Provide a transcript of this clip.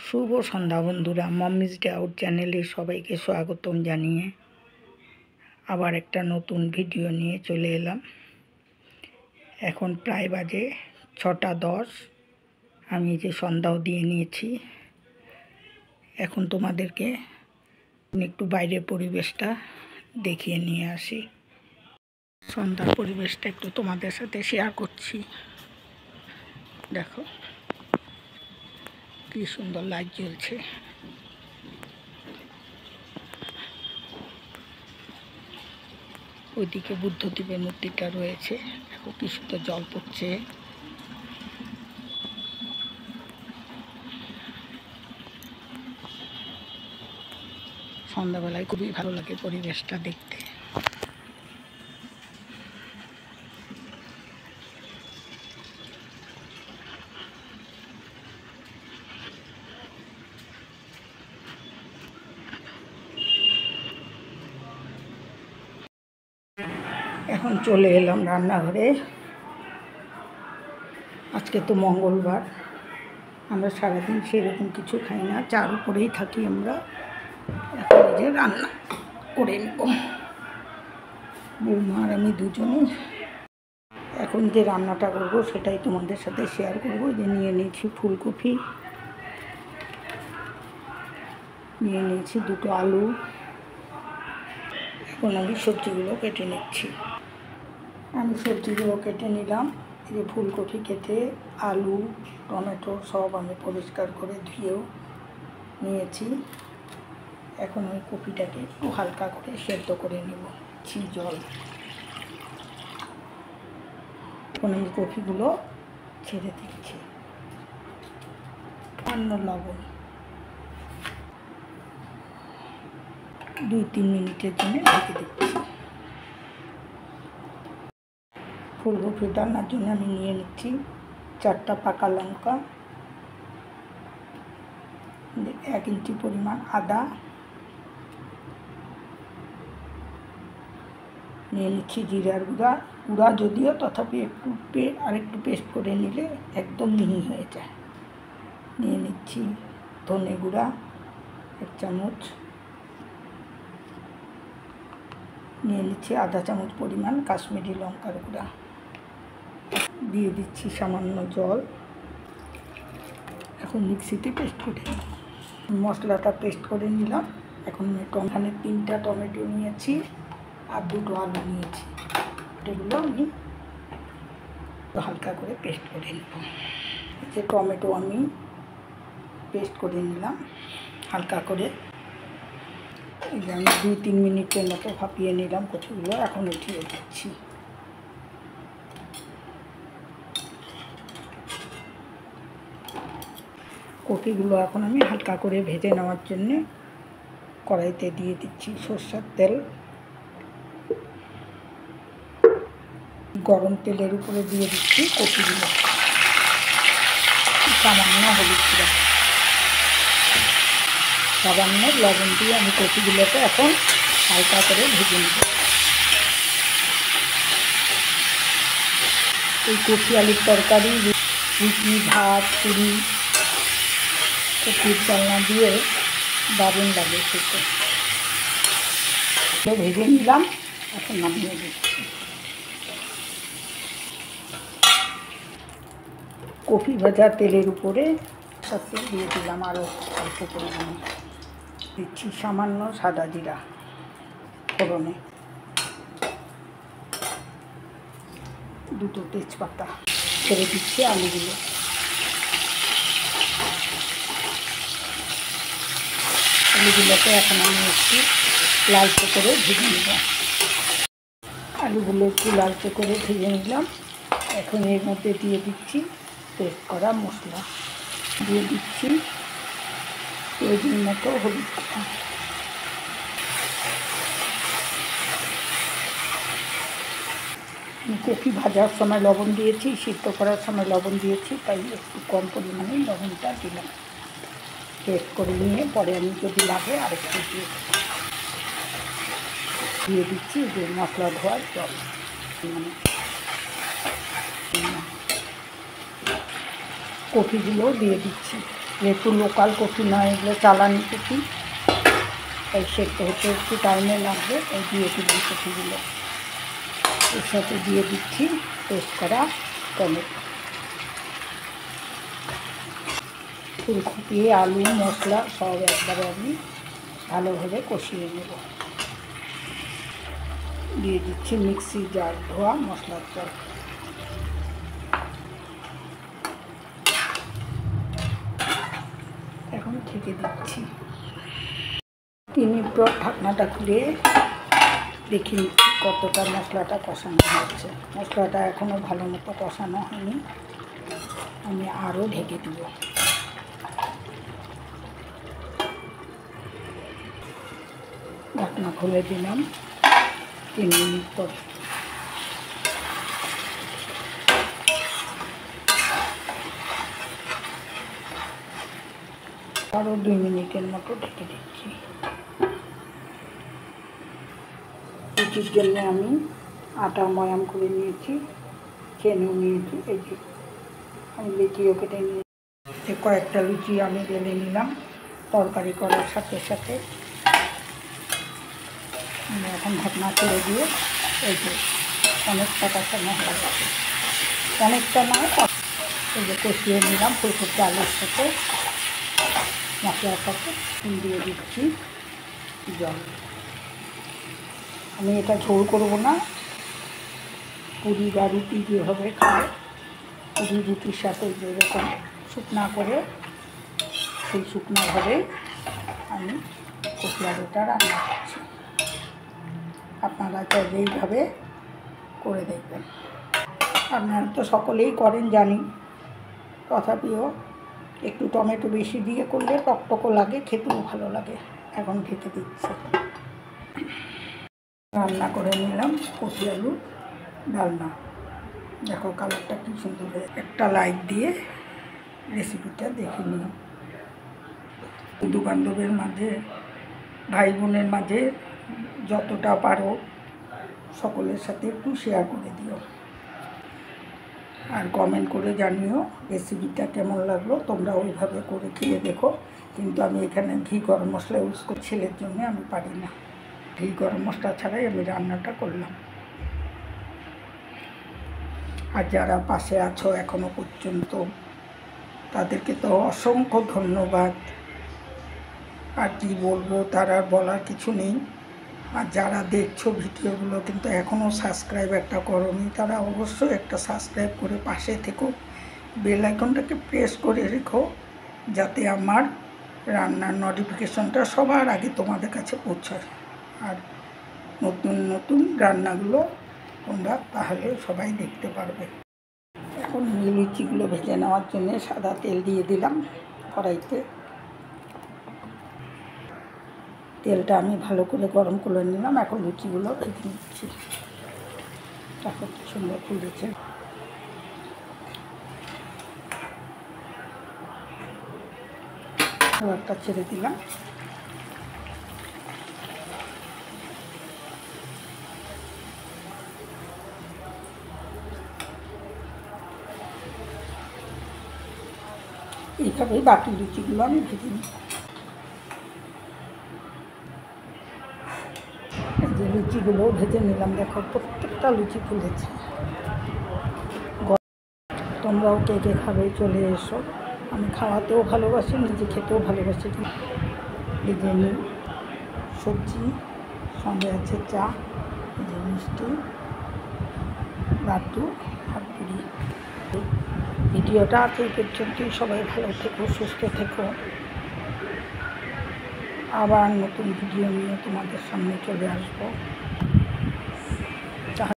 শুভ সন্ধ্যা বন্ধুরা, মমিজ day out চ্যানেলে সবাইকে স্বাগতম জানিয়ে আবার একটা নতুন ভিডিও নিয়ে চলে এলাম। এখন প্রায় বাজে 6টা 10। আমি যে সন্ধ্যাও দিয়ে নিয়েছি। এখন তোমাদেরকে একটু বাইরের পরিবেশটা দেখিয়ে নিয়ে আসি। সন্ধ্যার পরিবেশটা একটু তোমাদের সাথে শেয়ার করছি। দেখো কি সুন্দর লাইট জ্বলছে। ওইদিকে বুদ্ধদেবের মূর্তিটা রয়েছে। দেখো কি সুন্দর জল পড়ছে। সন্ধ্যাবেলায় খুবই ভালো লাগে পরিবেশটা দেখতে। এখন চলে এলাম রান্নাঘরে। আজকে তো মঙ্গলবার, আমরা সারাদিন সেরকম কিছু খাই না, চার উপরেই থাকি আমরা। এখন এই যে রান্না করে নেব, বৌমা আর আমি দুজনে। এখন যে রান্নাটা করবো সেটাই তোমাদের সাথে শেয়ার করবো। যে নিয়ে নিয়েছি ফুলকপি, নিয়ে নিয়েছি 2টো আলু। এখন আমি সবজিগুলো কেটে নিচ্ছি। কেটে নিলাম। এই যে ফুলকপি কেটে, আলু, টমেটো সব আমি পরিষ্কার করে ধুয়েও নিয়েছি। এখন ওই কপিটাকে একটু হালকা করে সেদ্ধ করে নেব। জল। এখন আমি কপিগুলো ছেড়ে দিচ্ছি। সামান্য লবণ, 2-3 মিনিটের জন্য ঢেকে দিচ্ছি। ফুলকপি রান্নার জন্য আমি নিয়ে নিচ্ছি 4টা পাকা লঙ্কা, 1 ইঞ্চি পরিমাণ আদা, নিয়ে নিচ্ছি জিরার গুঁড়া যদিও, তথাপি আরেকটু পেস্ট করে নিলে একদম মিহি হয়ে যায়। নিয়ে নিচ্ছি ধনে গুঁড়া 1 চামচ, নিয়ে নিচ্ছি আধা চামচ পরিমাণ কাশ্মীরি লঙ্কার গুঁড়া, দিয়ে দিচ্ছি সামান্য জল। এখন মিক্সিতে পেস্ট করে মশলাটা পেস্ট করে নিলাম। এখন এখানে 3টা টমেটো নিয়েছি আর 2টো আলু নিয়েছি। এগুলো আমি হালকা করে পেস্ট করে নেব। যে টমেটো আমি পেস্ট করে নিলাম হালকা করে। এই যে আমি 2-3 মিনিটের মতো ভাপিয়ে নিলাম কপিগুলো। এখন উঠিয়ে দিচ্ছি। কপিগুলো এখন আমি হালকা করে ভেজে নেওয়ার জন্যে কড়াইতে দিয়ে দিচ্ছি সরষের তেল। গরম তেলের উপরে দিয়ে দিচ্ছি কপিগুলো, সামান্য হলুদ গুঁড়া, সামান্য লবণ দিয়ে আমি কপিগুলোকে এখন হালকা করে ভেজে নেব। এই কপি আলুর তরকারি রুটি, ভাত, পুরি, কপির চালনা দিয়ে দারুণ লাগে খেতে। ভেজে নিলাম, এখন নামিয়ে দিচ্ছি। কপি ভাজা তেলের উপরে সত্যি দিয়ে দিলাম আরও অল্প পরিমাণে। দিচ্ছি সামান্য সাদা জিরা ফোড়নে, 2টো তেজপাতা, ছেড়ে দিচ্ছি আলুগুলো। আলুগুলোকে এখন আমি একটু লালচে করে ভেজে নেব। আলুগুলো একটু লালচে করে ভেজে নিলাম। এখন এর মধ্যে দিয়ে দিচ্ছি পেস্ট করা মশলা, দিয়ে দিচ্ছি প্রয়োজন মতো হলুদ। কপি ভাজার সময় লবণ দিয়েছি, সিদ্ধ করার সময় লবণ দিয়েছি, তাই একটু কম পরিমাণে লবণটা দিলাম। পেস্ট করে নিয়ে পরে আমি যদি লাগে আরেকটু দিয়ে দিচ্ছি যে মশলা ধোয়ার জল। কপিগুলোও দিয়ে দিচ্ছি। যেহেতু লোকাল কচু নয়, এগুলো চালানি কচু, তাই সেদ্ধ হতে একটু টাইমে লাগবে। তাই দিয়ে দিলাম কচুগুলো। এর সাথে দিয়ে দিচ্ছি পেস্ট করা টমেটো, ফুলকপি, আলু, মশলা সব একবারে আমি ভালোভাবে কষিয়ে নেব। দিয়ে দিচ্ছি মিক্সি জার ধোয়া মশলার জল। এখন ঢেকে দিচ্ছি। 3 মিনিট পর ঢাকনাটা খুলে দেখি কতটা মশলাটা কষানো হচ্ছে। মশলাটা এখনও ভালো মতো কষানো হয়নি, আমি আরও ঢেকে দিব। ঢাকনা খুলে দিলাম 3 মিনিট পর। আরও 2 মিনিটের মতো ঢেকে দিচ্ছি। লুচির জন্য আমি আটা ময়াম করে নিয়েছি, চেনেও নিয়েছি। এই যে আমি লুচিও কেটে নিয়েছি। কয়েকটা লুচি আমি বেলে নিলাম তরকারি করার সাথে সাথে। আমি এখন ঢাকনা করে দিয়ে এই যে অনেকটা কষানো হয়ে গেছে, অনেকটা নয়, এই যে কষিয়ে নিলাম ফুলকপি আলুর সাথে, মশলার সাথে। দিয়ে দিচ্ছি জল। আমি এটা ঝোল করব না, পুরি বা রুটি যেভাবে খায়, পুরি রুটির সাথে যেরকম শুকনা করে সেই শুকনোভাবে আমি কপি আলুটা রান্না করছি। আপনারা চাইলে এইভাবে করে দেখবেন। আপনারা তো সকলেই করেন জানি, তথাপিও একটু টমেটো বেশি দিয়ে করলে টকটকও লাগে, খেতেও ভালো লাগে। এখন ঢেকে দিচ্ছি। রান্না করে নিলাম কপি আলু ডালনা। দেখো কালারটা কী সুন্দর হয়ে। একটা লাইক দিয়ে রেসিপিটা দেখে নিও। বন্ধু বান্ধবের মাঝে, ভাই বোনের মাঝে যতটা পারো সকলের সাথে একটু শেয়ার করে দিও, আর কমেন্ট করে জানিও রেসিপিটা কেমন লাগলো। তোমরা ওইভাবে করে খেয়ে দেখো। কিন্তু আমি এখানে ঘি গরম মশলা ইউজ করি, ছেলের জন্য আমি পারি না। ঘি গরম মশলা ছাড়াই আমি রান্নাটা করলাম। আর যারা পাশে আছো এখনও পর্যন্ত, তাদেরকে তো অসংখ্য ধন্যবাদ। আর কি বলবো, তার আর বলার কিছু নেই। আর যারা দেখছো ভিডিওগুলো কিন্তু এখনও সাবস্ক্রাইব একটা করোনি, তারা অবশ্যই একটা সাবস্ক্রাইব করে পাশে থেকো, বেল আইকনটাকে প্রেস করে রেখো, যাতে আমার রান্নার নোটিফিকেশনটা সবার আগে তোমাদের কাছে পৌঁছায়। আর নতুন নতুন রান্নাগুলো তোমরা তাহলে সবাই দেখতে পারবে। এখন লুচিগুলো ভেজে নেওয়ার জন্য সাদা তেল দিয়ে দিলাম কড়াইতে। তেলটা আমি ভালো করে গরম করে নিলাম। এখন লুচিগুলো ভেজে নিচ্ছি। দেখো কি সুন্দর ফুলেছে। একটা ছেড়ে দিলাম। এইভাবেই বাকি লুচিগুলো আমি ভেজে নিই। যে লুচিগুলো ভেজে নিলাম, দেখো প্রত্যেকটা লুচি ফুলেছে। তোমরাও কে কে খাবে চলে এসো। আমি খাওয়াতেও ভালোবাসি, নিজে খেতেও ভালোবাসি। ভেজে নিই সবজি, সঙ্গে আছে চা, যে মিষ্টি, লাড্ডু আর পুরি। ভিডিওটা আজ এই পর্যন্তই। সবাই ভালো থেকো, সুস্থ থেকো। আবার নতুন ভিডিও নিয়ে তোমাদের সামনে চলে আসবো।